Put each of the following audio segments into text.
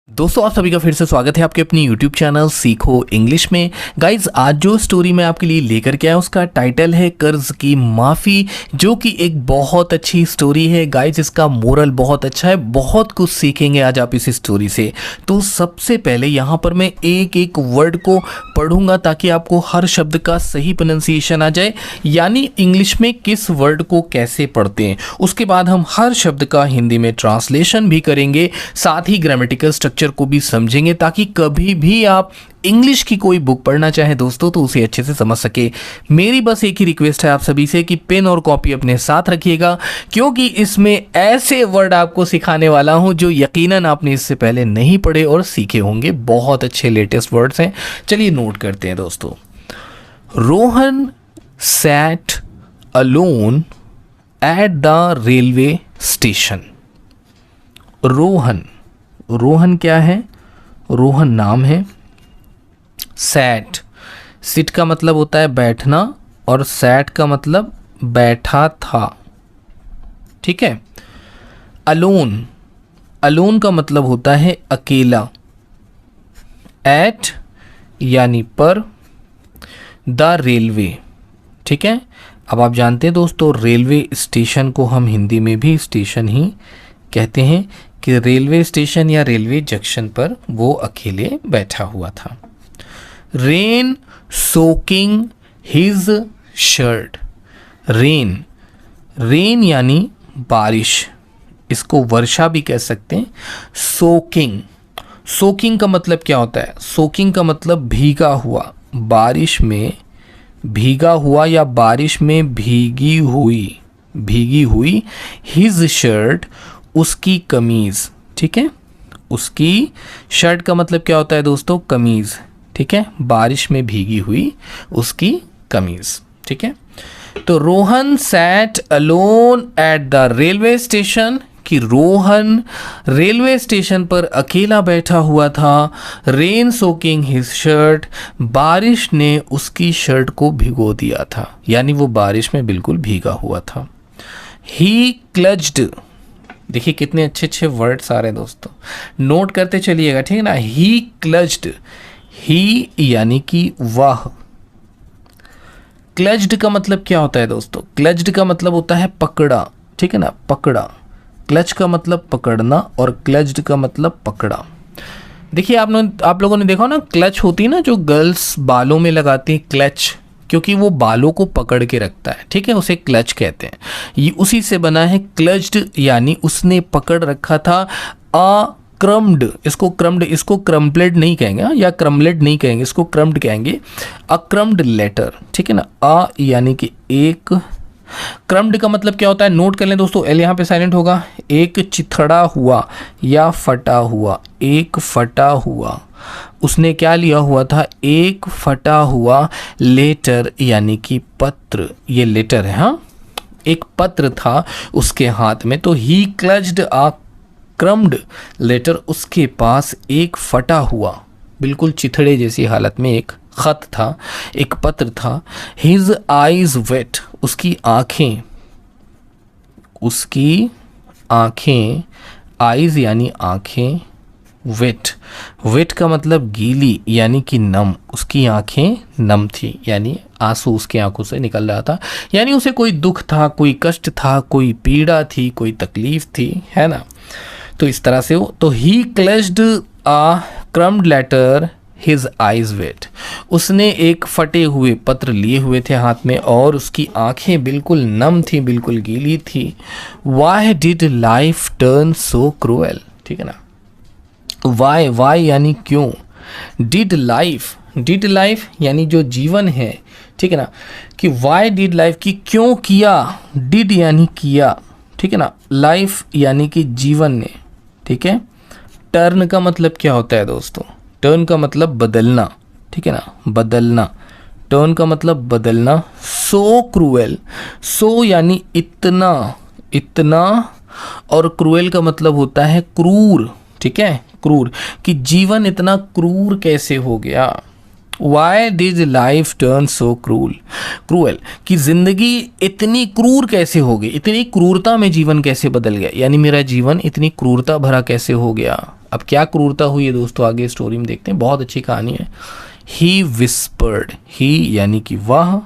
दोस्तों आप सभी का फिर से स्वागत है आपके अपनी YouTube चैनल सीखो इंग्लिश में। गाइज आज जो स्टोरी मैं आपके लिए लेकर के आया उसका टाइटल है कर्ज की माफ़ी, जो कि एक बहुत अच्छी स्टोरी है। गाइज इसका मोरल बहुत अच्छा है, बहुत कुछ सीखेंगे आज आप इस स्टोरी से। तो सबसे पहले यहाँ पर मैं एक एक वर्ड को पढ़ूंगा ताकि आपको हर शब्द का सही प्रोनाउंसिएशन आ जाए, यानी इंग्लिश में किस वर्ड को कैसे पढ़ते हैं। उसके बाद हम हर शब्द का हिंदी में ट्रांसलेशन भी करेंगे, साथ ही ग्रामेटिकल स्ट्रक्चर को भी समझेंगे ताकि कभी भी आप इंग्लिश की कोई बुक पढ़ना चाहे दोस्तों तो उसे अच्छे से समझ सके। मेरी बस एक ही रिक्वेस्ट है आप सभी से कि पेन और कॉपी अपने साथ रखिएगा, क्योंकि इसमें ऐसे वर्ड आपको सिखाने वाला हूं जो यकीनन आपने इससे पहले नहीं पढ़े और सीखे होंगे। बहुत अच्छे लेटेस्ट वर्ड्स हैं, चलिए नोट करते हैं दोस्तों। Rohan sat alone at the railway station. Rohan क्या है? रोहन नाम है। सैट, सिट का मतलब होता है बैठना और सैट का मतलब बैठा था, ठीक है। अलोन का मतलब होता है अकेला। एट यानी पर, द रेलवे, ठीक है। अब आप जानते हैं दोस्तों रेलवे स्टेशन को हम हिंदी में भी स्टेशन ही कहते हैं कि रेलवे स्टेशन या रेलवे जंक्शन पर वो अकेले बैठा हुआ था। Rain soaking his shirt. Rain यानी बारिश, इसको वर्षा भी कह सकते हैं। सोकिंग का मतलब क्या होता है? सोकिंग का मतलब भीगा हुआ, बारिश में भीगा हुआ या बारिश में भीगी हुई। हिज शर्ट, उसकी कमीज़, ठीक है। उसकी शर्ट का मतलब क्या होता है दोस्तों? कमीज़, ठीक है। बारिश में भीगी हुई उसकी कमीज़, ठीक है। तो Rohan sat alone at the railway station, कि रोहन रेलवे स्टेशन पर अकेला बैठा हुआ था। रेन सोकिंग हिज शर्ट, बारिश ने उसकी शर्ट को भिगो दिया था, यानी वो बारिश में बिल्कुल भीगा हुआ था। ही क्लच्ड, देखिए कितने अच्छे अच्छे वर्ड्स आ रहे हैं दोस्तों, नोट करते चलिएगा, ठीक है ना। ही क्लच्ड, ही यानी कि वह। क्लच्ड का मतलब क्या होता है दोस्तों? क्लच्ड का मतलब होता है पकड़ा, ठीक है ना, पकड़ा। क्लच का मतलब पकड़ना और क्लच्ड का मतलब पकड़ा। देखिए आप लोगों ने देखा ना, क्लच होती है ना जो गर्ल्स बालों में लगाती है, क्लच, क्योंकि वो बालों को पकड़ के रखता है, ठीक है, उसे क्लच कहते हैं। ये उसी से बना है क्लच्ड, यानी उसने पकड़ रखा था। इसको क्रम्पलेड नहीं कहेंगे या क्रम्पलेड नहीं कहेंगे, इसको क्रम्ड कहेंगे। अक्रम्ड लेटर, ठीक है ना। यानी कि एक। क्रम्ड का मतलब क्या होता है? नोट कर लें दोस्तों, एल यहाँ पे साइलेंट होगा। एक चिथड़ा हुआ या फटा हुआ, एक फटा हुआ। उसने क्या लिया हुआ था? एक फटा हुआ लेटर, यानी कि पत्र। ये लेटर है, हाँ, एक पत्र था उसके हाथ में। तो ही क्लच्ड अ क्रम्ड लेटर, उसके पास एक फटा हुआ, बिल्कुल चिथड़े जैसी हालत में एक खत था, एक पत्र था। हिज आईज वेट, उसकी आंखें, आईज यानी आंखें, वेट का मतलब गीली यानी कि नम। उसकी आंखें नम थी, यानी आंसू उसकी आंखों से निकल रहा था, यानी उसे कोई दुख था, कोई कष्ट था, कोई पीड़ा थी, कोई तकलीफ थी, है ना। तो इस तरह से तो ही क्लच्ड अ क्रम्ड लेटर, हिज आईज वेट, उसने एक फटे हुए पत्र लिए हुए थे हाथ में और उसकी आंखें बिल्कुल नम थी, बिल्कुल गीली थी। Why did life turn so cruel, ठीक है ना। वाई यानी क्यों। डिड लाइफ यानी जो जीवन है, ठीक है ना, कि वाई डिड लाइफ, की क्यों किया। डिड यानी किया, ठीक है ना। लाइफ यानी कि जीवन ने, ठीक है। टर्न का मतलब क्या होता है दोस्तों? टर्न का मतलब बदलना, ठीक है ना, बदलना। टर्न का मतलब बदलना। सो क्रूएल, सो यानी इतना, और क्रूएल का मतलब होता है क्रूर, ठीक है, क्रूर, कि जीवन इतना क्रूर कैसे हो गया। Why did life turn so cruel, कि जिंदगी इतनी क्रूर कैसे हो गई, इतनी क्रूरता में जीवन कैसे बदल गया, यानी मेरा जीवन इतनी क्रूरता भरा कैसे हो गया। अब क्या क्रूरता हुई है दोस्तों, आगे स्टोरी में देखते हैं, बहुत अच्छी कहानी है। ही विस्पर्ड, ही यानी कि वह,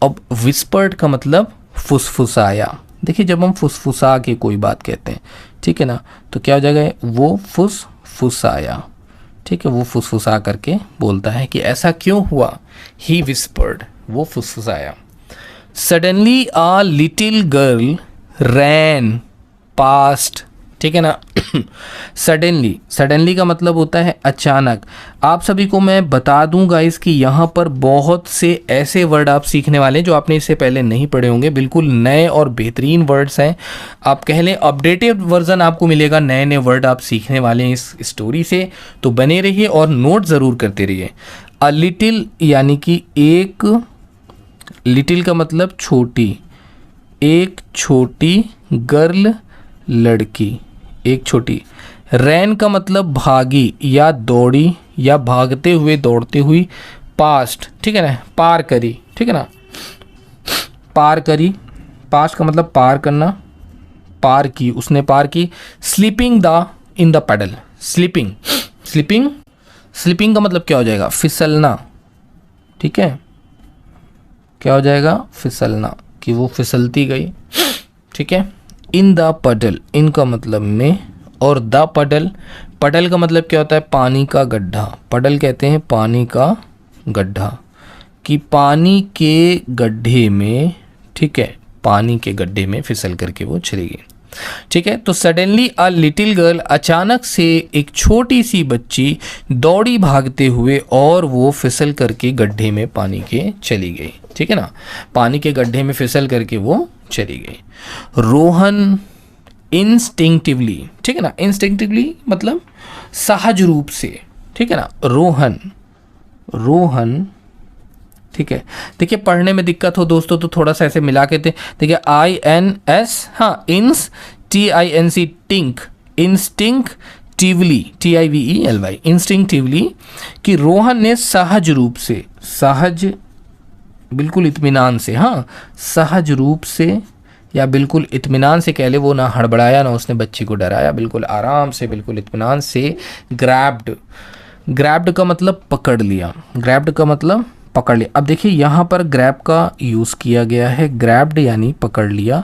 अब विस्पर्ड का मतलब फुसफुसाया। देखिए जब हम फुसफुसा के कोई बात कहते हैं, ठीक है ना, तो क्या हो जाएगा, वो फुसफुसाया, ठीक है, वो फुसफुसा करके बोलता है कि ऐसा क्यों हुआ। ही विस्पर्ड, वो फुसफुसाया। Suddenly a little girl ran past, ठीक है ना। सडनली, सडनली का मतलब होता है अचानक। आप सभी को मैं बता दूं गाइस कि यहाँ पर बहुत से ऐसे वर्ड आप सीखने वाले हैं जो आपने इससे पहले नहीं पढ़े होंगे, बिल्कुल नए और बेहतरीन वर्ड्स हैं। आप कह लें अपडेटेड वर्जन आपको मिलेगा, नए नए वर्ड आप सीखने वाले हैं इस स्टोरी से, तो बने रहिए और नोट ज़रूर करते रहिए। अ लिटिल यानी कि एक, लिटिल का मतलब छोटी, एक छोटी, गर्ल लड़की, एक छोटी। रैन का मतलब भागी या दौड़ी या भागते हुए दौड़ते हुई। पास्ट, ठीक है ना, पार करी, ठीक है ना, पार करी। पास्ट का मतलब पार करना, पार की, उसने पार की। Sleeping the in the paddle, sleeping, sleeping, sleeping का मतलब क्या हो जाएगा, फिसलना, ठीक है, क्या हो जाएगा, फिसलना, कि वो फिसलती गई, ठीक है। इन द पडल, इन का मतलब में, और द पडल, पडल का मतलब क्या होता है, पानी का गड्ढा। पडल कहते हैं पानी का गड्ढा, कि पानी के गड्ढे में, ठीक है, पानी के गड्ढे में फिसल करके वो चली गई, ठीक है। तो सडनली अ लिटिल गर्ल, अचानक से एक छोटी सी बच्ची दौड़ी भागते हुए और वो फिसल करके गड्ढे में पानी के चली गई, ठीक है ना, पानी के गड्ढे में फिसल करके वो चली गई। रोहन इंस्टिंक्टिवली, ठीक है ना, इंस्टिंक्टिवली मतलब सहज रूप से, ठीक है ना, रोहन, रोहन, ठीक है। देखिए पढ़ने में दिक्कत हो दोस्तों तो थोड़ा सा ऐसे मिला के देखिए, INS, हाँ, इंस, TINC, tank, instinctively, TIVELY, instinctively, कि रोहन ने सहज रूप से, सहज बिल्कुल इत्मीनान से, हाँ, सहज रूप से या बिल्कुल इत्मीनान से कह ले, वो ना हड़बड़ाया ना उसने बच्ची को डराया, बिल्कुल आराम से, बिल्कुल इत्मीनान से। ग्रैब्ड, ग्रैब्ड का मतलब पकड़ लिया, ग्रैब्ड का मतलब पकड़ लिया। अब देखिए यहाँ पर ग्रैब का यूज़ किया गया है, ग्रैब्ड यानी पकड़ लिया।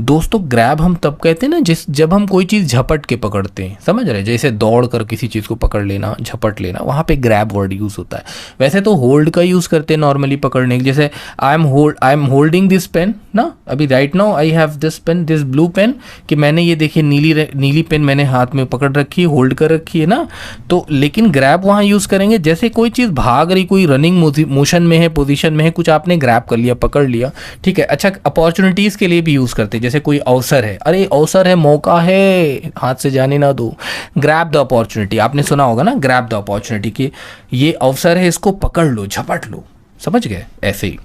दोस्तों ग्रैब हम तब कहते हैं ना जब हम कोई चीज़ झपट के पकड़ते हैं, समझ रहे हैं, जैसे दौड़ कर किसी चीज़ को पकड़ लेना, झपट लेना, वहाँ पे ग्रैब वर्ड यूज़ होता है। वैसे तो होल्ड का यूज़ करते हैं नॉर्मली पकड़ने के, जैसे I am holding this pen ना, अभी right now I have this pen, this blue pen, कि मैंने ये देखिए नीली पेन मैंने हाथ में पकड़ रखी है, होल्ड कर रखी है ना, तो लेकिन ग्रैब वहाँ यूज़ करेंगे जैसे कोई चीज़ भाग रही, कोई रनिंग मोशन में है, पोजिशन में है, कुछ आपने ग्रैब कर लिया, पकड़ लिया, ठीक है। अच्छा, अपॉर्चुनिटीज़ के लिए भी यूज़ करते हैं, जैसे कोई अवसर है, अरे अवसर है, मौका है, हाथ से जाने ना दो, ग्रैब द अपॉर्चुनिटी, आपने सुना होगा ना, ग्रैब द अपॉर्चुनिटी, कि ये अवसर है, इसको पकड़ लो, झपट लो, समझ गए, ऐसे ही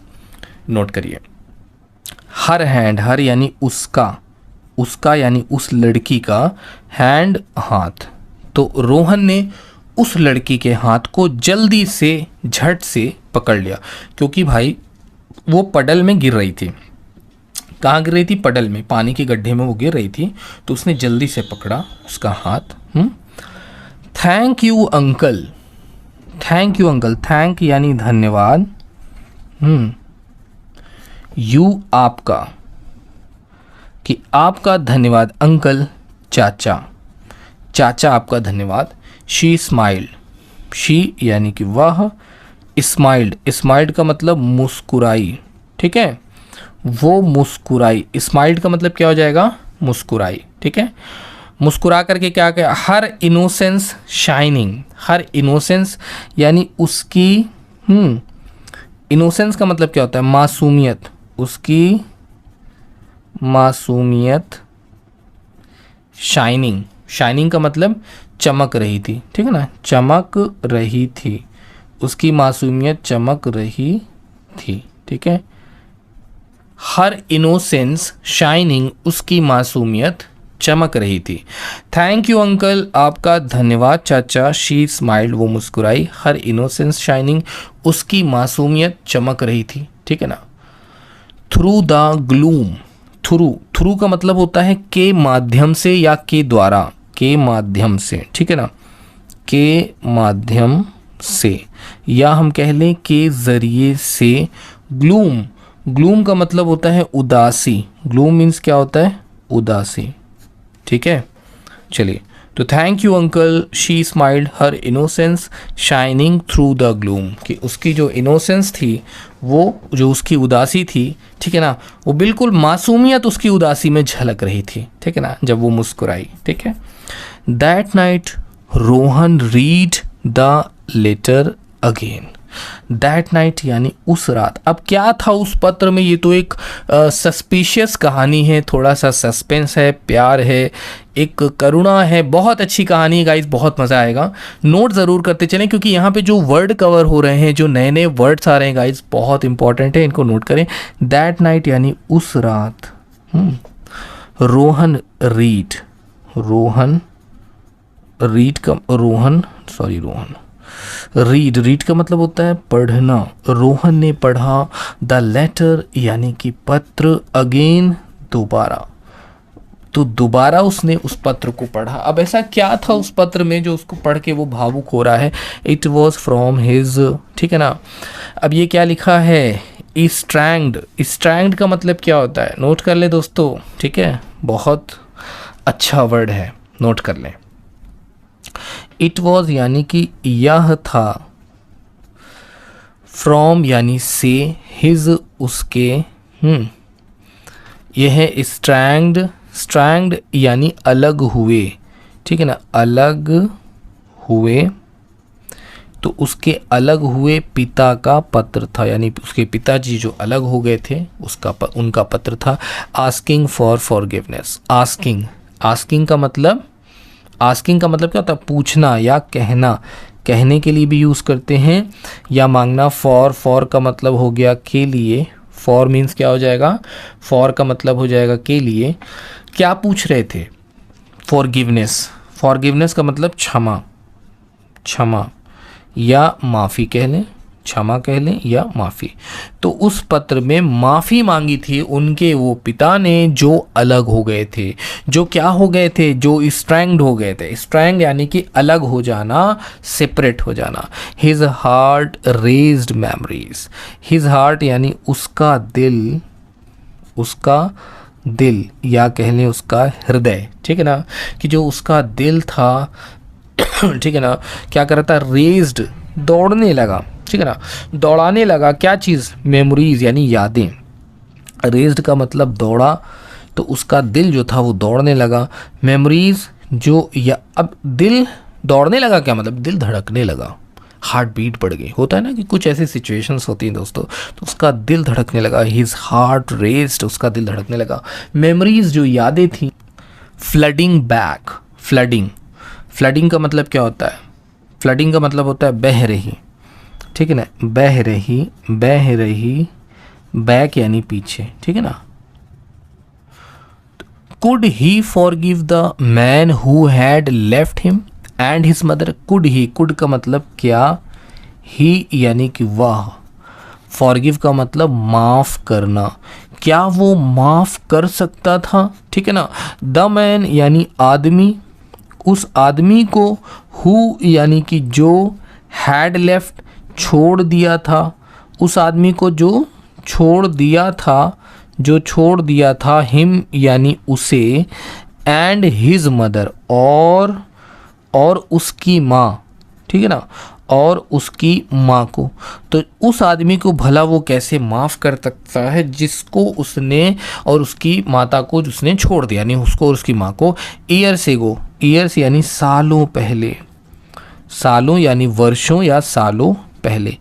नोट करिए। हर हैंड, हर यानी उसका, उसका यानी उस लड़की का, हैंड हाथ, तो रोहन ने उस लड़की के हाथ को जल्दी से, झट से पकड़ लिया, क्योंकि भाई वो पडल में गिर रही थी। कहाँ गिर रही थी, पडल में, पानी के गड्ढे में वो गिर रही थी, तो उसने जल्दी से पकड़ा उसका हाथ। Thank you uncle, thank you uncle, thank यानी धन्यवाद, यू आपका, कि आपका धन्यवाद, अंकल चाचा, चाचा आपका धन्यवाद। शी स्माइल्ड, शी यानी कि वह, स्माइल्ड, स्माइल्ड का मतलब मुस्कुराई, ठीक है, वो मुस्कुराई, स्माइल्ड का मतलब क्या हो जाएगा, मुस्कुराई, ठीक है। मुस्कुरा करके क्या कहा, हर इनोसेंस शाइनिंग, हर इनोसेंस यानी उसकी, इनोसेंस का मतलब क्या होता है, मासूमियत, उसकी मासूमियत, शाइनिंग, शाइनिंग का मतलब चमक रही थी, ठीक है ना, चमक रही थी, उसकी मासूमियत चमक रही थी, ठीक है। हर इनोसेंस शाइनिंग, उसकी मासूमियत चमक रही थी। थैंक यू अंकल, आपका धन्यवाद चाचा। शी स्माइल्ड, वो मुस्कुराई। हर इनोसेंस शाइनिंग, उसकी मासूमियत चमक रही थी, ठीक है ना। Through the gloom, through, through का मतलब होता है के माध्यम से या के द्वारा, के माध्यम से, ठीक है ना, के माध्यम से, या हम कह लें के ज़रिए से। ग्लूम, ग्लूम का मतलब होता है उदासी। ग्लूम मीन्स क्या होता है? उदासी, ठीक है। चलिए, तो thank you uncle, she smiled, her innocence shining through the gloom, कि उसकी जो इनोसेंस थी, वो जो उसकी उदासी थी, ठीक है ना, वो बिल्कुल मासूमियत उसकी उदासी में झलक रही थी, ठीक है ना, जब वो मुस्कुराई, ठीक है। That night Rohan read the letter again. That night यानी उस रात। अब क्या था उस पत्र में? ये तो एक सस्पिशियस कहानी है, थोड़ा सा सस्पेंस है, प्यार है, एक करुणा है। बहुत अच्छी कहानी है गाइस, बहुत मज़ा आएगा। नोट ज़रूर करते चलें, क्योंकि यहाँ पे जो वर्ड कवर हो रहे हैं, जो नए नए वर्ड्स आ रहे हैं गाइस, बहुत इंपॉर्टेंट है, इनको नोट करें। दैट नाइट यानी उस रात। रोहन रीड, रोहन रीड का रोहन रीड, रीड का मतलब होता है पढ़ना। रोहन ने पढ़ा द लेटर यानी कि पत्र, अगेन दोबारा, तो दोबारा उसने उस पत्र को पढ़ा। अब ऐसा क्या था उस पत्र में जो उसको पढ़ के वो भावुक हो रहा है? इट वॉज फ्रॉम हिज, ठीक है ना। अब ये क्या लिखा है? स्ट्रैंग्ड। स्ट्रैंग्ड का मतलब क्या होता है? नोट कर ले दोस्तों, ठीक है, बहुत अच्छा वर्ड है, नोट कर लें। इट वॉज यानी कि यह था, फ्रॉम यानी से, हिज उसके, यह है स्ट्रैंग्ड। स्ट्रैंग्ड यानी अलग हुए, ठीक है ना, अलग हुए, तो उसके अलग हुए पिता का पत्र था, यानी उसके पिताजी जो अलग हो गए थे उनका पत्र था। Asking for forgiveness. Asking, asking का मतलब क्या होता है? पूछना या कहना, कहने के लिए भी यूज़ करते हैं, या मांगना। फॉर का मतलब हो गया के लिए। फॉर मीन्स क्या हो जाएगा? फॉर का मतलब हो जाएगा के लिए। क्या पूछ रहे थे? फॉरगिवनेस। फॉरगिवनेस का मतलब क्षमा, क्षमा या माफ़ी कह लें, क्षमा कह लें या माफ़ी। तो उस पत्र में माफ़ी मांगी थी उनके वो पिता ने जो अलग हो गए थे। जो क्या हो गए थे? जो स्ट्रैंग्ड हो गए थे। स्ट्रैंग्ड यानी कि अलग हो जाना, सेपरेट हो जाना। His heart raised memories. His heart यानी उसका दिल, उसका दिल या कह लें उसका हृदय, ठीक है ना, कि जो उसका दिल था ठीक है ना, क्या कर रहा था? रेज्ड, दौड़ने लगा, ठीक है ना, दौड़ाने लगा। क्या चीज़? मेमोरीज यानी यादें। रेज्ड का मतलब दौड़ा, तो उसका दिल जो था वो दौड़ने लगा। मेमोरीज जो, या अब दिल दौड़ने लगा क्या मतलब? दिल धड़कने लगा, हार्ट बीट बढ़ गई। होता है ना कि कुछ ऐसी सिचुएशंस होती हैं दोस्तों, तो उसका दिल धड़कने लगा। हिज हार्ट रेज्ड, उसका दिल धड़कने लगा। मेमोरीज जो यादें थी। Flooding back. फ्लडिंग, फ्लडिंग का मतलब क्या होता है? फ्लडिंग का मतलब होता है बह रही, ठीक है ना, बह रही, बह रही, बैक यानी पीछे, ठीक है ना। Could he forgive the man who had left him and his mother. Could he, could का मतलब क्या, ही यानी कि वह, फॉरगिव का मतलब माफ करना। क्या वो माफ कर सकता था? ठीक है ना। द मैन यानी आदमी, उस आदमी को, हु यानी कि जो, हैड लेफ्ट छोड़ दिया था, उस आदमी को जो छोड़ दिया था, जो छोड़ दिया था, हिम यानी उसे, एंड हिज मदर और उसकी माँ, ठीक है ना, और उसकी माँ को। तो उस आदमी को भला वो कैसे माफ़ कर सकता है जिसको उसने और उसकी माता को उसने छोड़ दिया, यानी उसको और उसकी माँ को। ईयर्स एगो, ईयर्स यानी सालों पहले, सालों यानी वर्षों या सालों पहले,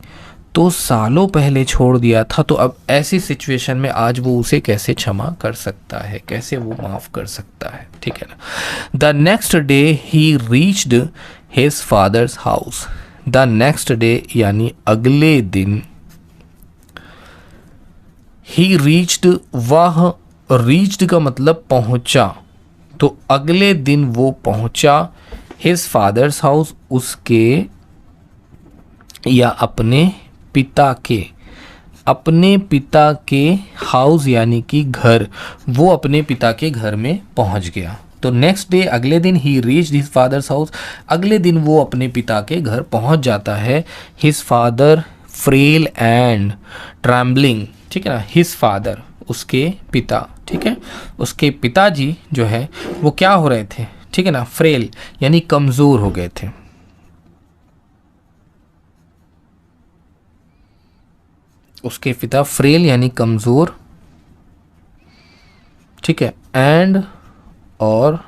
तो सालों पहले छोड़ दिया था। तो अब ऐसी सिचुएशन में आज वो उसे कैसे क्षमा कर सकता है, कैसे वो माफ़ कर सकता है, ठीक है ना। The next day he reached his father's house. The next day यानी अगले दिन, ही रीच्ड, वह, रीच्ड का मतलब पहुंचा, तो अगले दिन वो पहुंचा, हिज फादर्स हाउस, उसके या अपने पिता के, अपने पिता के हाउस यानी कि घर, वो अपने पिता के घर में पहुंच गया। तो नेक्स्ट डे, अगले दिन, ही रीच्ड हिज फादर्स हाउस, अगले दिन वो अपने पिता के घर पहुंच जाता है। His father frail and trembling, ठीक है ना, हिज फादर उसके पिता, ठीक है, उसके पिताजी जो है वो क्या हो रहे थे, ठीक है ना, फ्रेल यानी कमज़ोर हो गए थे। उसके पिता फ्रेल यानी कमज़ोर, ठीक है, एंड और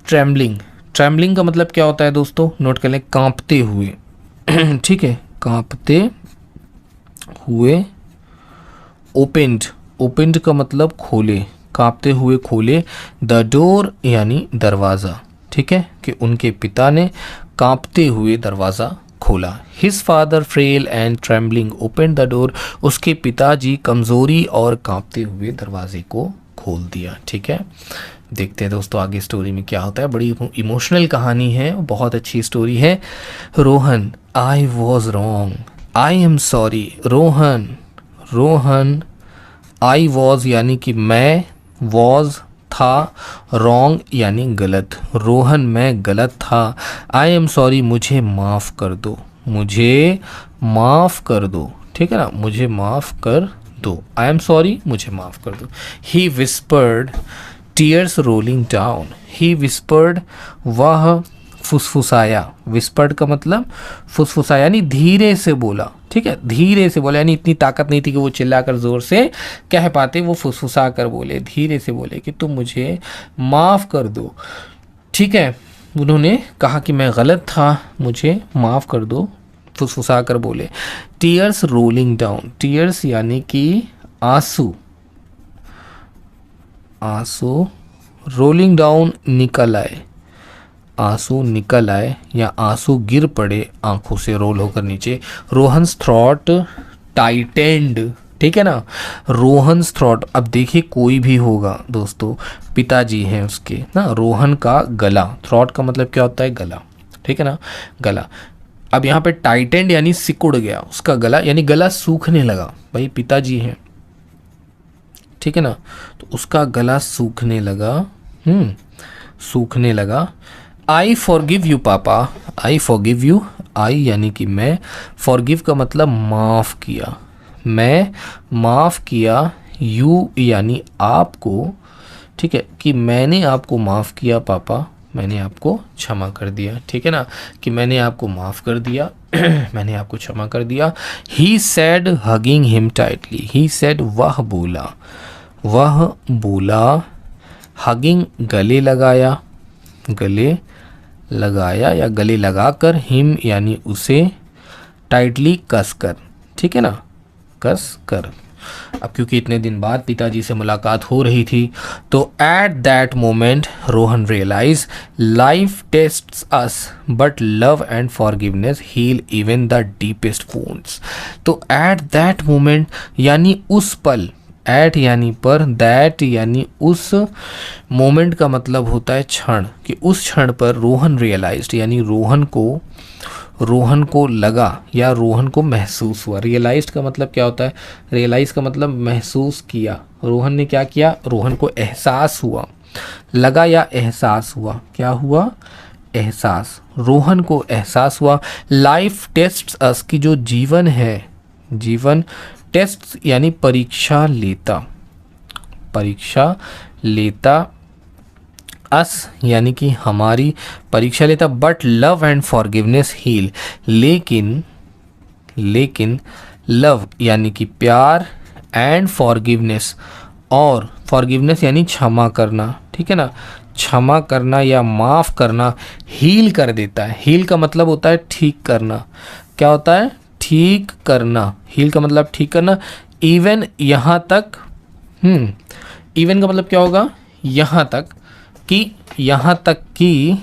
ट्रेम्बलिंग, ट्रेम्बलिंग का मतलब क्या होता है दोस्तों, नोट कर लें, कांपते हुए ठीक है, कांपते हुए। ओपेंड, ओपेंड का मतलब खोले, कांपते हुए खोले। द डोर यानी दरवाज़ा, ठीक है, कि उनके पिता ने कांपते हुए दरवाज़ा खोला। His father frail and trembling open the door, उसके पिताजी कमज़ोरी और कांपते हुए दरवाजे को खोल दिया, ठीक है। देखते हैं दोस्तों आगे स्टोरी में क्या होता है। बड़ी इमोशनल कहानी है, बहुत अच्छी स्टोरी है। Rohan, I was wrong, I am sorry. Rohan, Rohan, I was यानी कि मैं, वॉज था, रॉन्ग यानी गलत। रोहन मैं गलत था। आई एम सॉरी मुझे माफ़ कर दो, मुझे माफ़ कर दो, ठीक है ना, मुझे माफ़ कर दो। आई एम सॉरी मुझे माफ़ कर दो। ही विस्पर्ड, टीयर्स रोलिंग डाउन। ही विस्पर्ड, वह फुसफुसाया। विस्पर्ड का मतलब फुसफुसाया यानी धीरे से बोला, ठीक है, धीरे से बोला, यानी इतनी ताकत नहीं थी कि वो चिल्लाकर ज़ोर से कह पाते, वो फुसफुसा कर बोले, धीरे से बोले कि तुम मुझे माफ़ कर दो, ठीक है। उन्होंने कहा कि मैं गलत था, मुझे माफ़ कर दो, फुसफुसा कर बोले। टीयर्स रोलिंग डाउन, टीयर्स यानी कि आंसू, आंसू, रोलिंग डाउन निकल आए, आंसू निकल आए या आंसू गिर पड़े आंखों से रोल होकर नीचे। रोहन्स थ्रॉट टाइटेंड, ठीक है ना, रोहन्स थ्रॉट। अब देखिए कोई भी होगा दोस्तों, पिताजी हैं उसके ना, रोहन का गला, थ्रॉट का मतलब क्या होता है, गला, ठीक है ना, गला। अब यहाँ पे टाइटेंड यानी सिकुड़ गया उसका गला, यानी गला सूखने लगा, भाई पिताजी हैं, ठीक है ना, तो उसका गला सूखने लगा, सूखने लगा। आई फॉरगिव यू पापा, आई फॉरगिव यू, आई यानी कि मैं, फॉरगिव का मतलब माफ़ किया, मैं माफ़ किया, यू यानी आपको, ठीक है, कि मैंने आपको माफ़ किया पापा, मैंने आपको क्षमा कर दिया, ठीक है ना, कि मैंने आपको माफ़ कर दिया मैंने आपको क्षमा कर दिया। ही सैड हगिंग हिम टाइटली, ही सैड वह बोला, वह बोला, हगिंग गले लगाया, गले लगाया या गले लगाकर, हिम यानी उसे, टाइटली कस कर, ठीक है ना, कस कर। अब क्योंकि इतने दिन बाद पिताजी से मुलाकात हो रही थी, तो at that moment Rohan realize life tests us but love and forgiveness heal even the deepest wounds. तो एट दैट मोमेंट यानी उस पल, एट यानी पर, दैट यानी उस, मोमेंट का मतलब होता है क्षण, कि उस क्षण पर रोहन रियलाइज्ड यानी रोहन को लगा या रोहन को महसूस हुआ। रियलाइज्ड का मतलब क्या होता है, रियलाइज का मतलब महसूस किया। रोहन ने क्या किया, रोहन को एहसास हुआ, लगा या एहसास हुआ, क्या हुआ, एहसास, रोहन को एहसास हुआ। लाइफ टेस्ट्स अस की जो जीवन है, जीवन, टेस्ट यानी परीक्षा लेता, परीक्षा लेता, अस यानी कि हमारी परीक्षा लेता, but love and forgiveness heal, लेकिन लव यानी कि प्यार, एंड फॉरगिवनेस, और फॉरगिवनेस यानी क्षमा करना, ठीक है ना, क्षमा करना या माफ़ करना, हील कर देता है। हील का मतलब होता है ठीक करना, क्या होता है, ठीक करना, हील का मतलब ठीक करना। इवन यहाँ तक, इवन का मतलब क्या होगा, यहाँ तक कि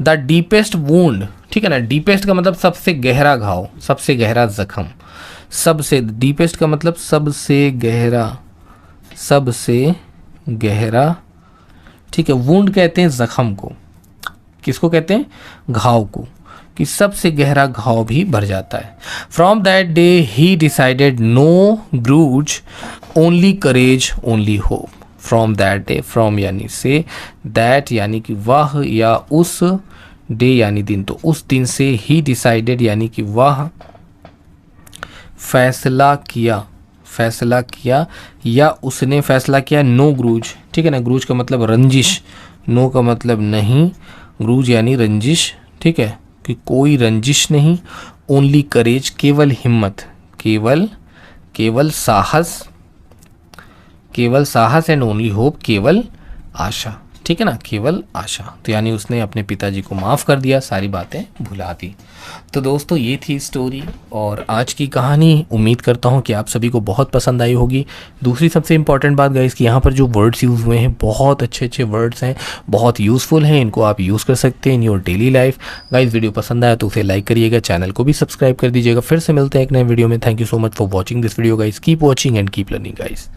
द डीपेस्ट वुंड, ठीक है ना, डीपेस्ट का मतलब सबसे गहरा घाव, सबसे गहरा जख्म, सबसे, डीपेस्ट का मतलब सबसे गहरा, सबसे गहरा, ठीक है। वुंड कहते हैं जख्म को, किसको कहते हैं, घाव को, कि सबसे गहरा घाव भी भर जाता है। From that day he decided no grudge, only courage, only hope. From that day, from यानी से, दैट यानी कि वह या उस, डे यानी दिन, तो उस दिन से ही डिसाइडेड यानी कि वह फैसला किया, फैसला किया या उसने फैसला किया। नो ग्रूज, ठीक है ना, ग्रूज का मतलब रंजिश, नो का मतलब नहीं, ग्रूज यानी रंजिश, ठीक है, कि कोई रंजिश नहीं। ओनली करेज, केवल हिम्मत, केवल साहस, केवल साहस, एंड ओनली होप, केवल आशा, ठीक है ना, केवल आशा। तो यानी उसने अपने पिताजी को माफ़ कर दिया, सारी बातें भुला दी। तो दोस्तों ये थी स्टोरी और आज की कहानी। उम्मीद करता हूँ कि आप सभी को बहुत पसंद आई होगी। दूसरी सबसे इंपॉर्टेंट बात गाइस कि यहाँ पर जो वर्ड्स यूज़ हुए हैं बहुत अच्छे अच्छे वर्ड्स हैं, बहुत यूज़फुल हैं, इनको आप यूज़ कर सकते हैं in your daily life. Guys video पसंद आया तो उसे लाइक करिएगा, चैनल को भी सब्सक्राइब कर दीजिएगा। फिर से मिलते हैं एक नए वीडियो में। Thank you so much for watching this video guys. Keep watching and keep learning guys.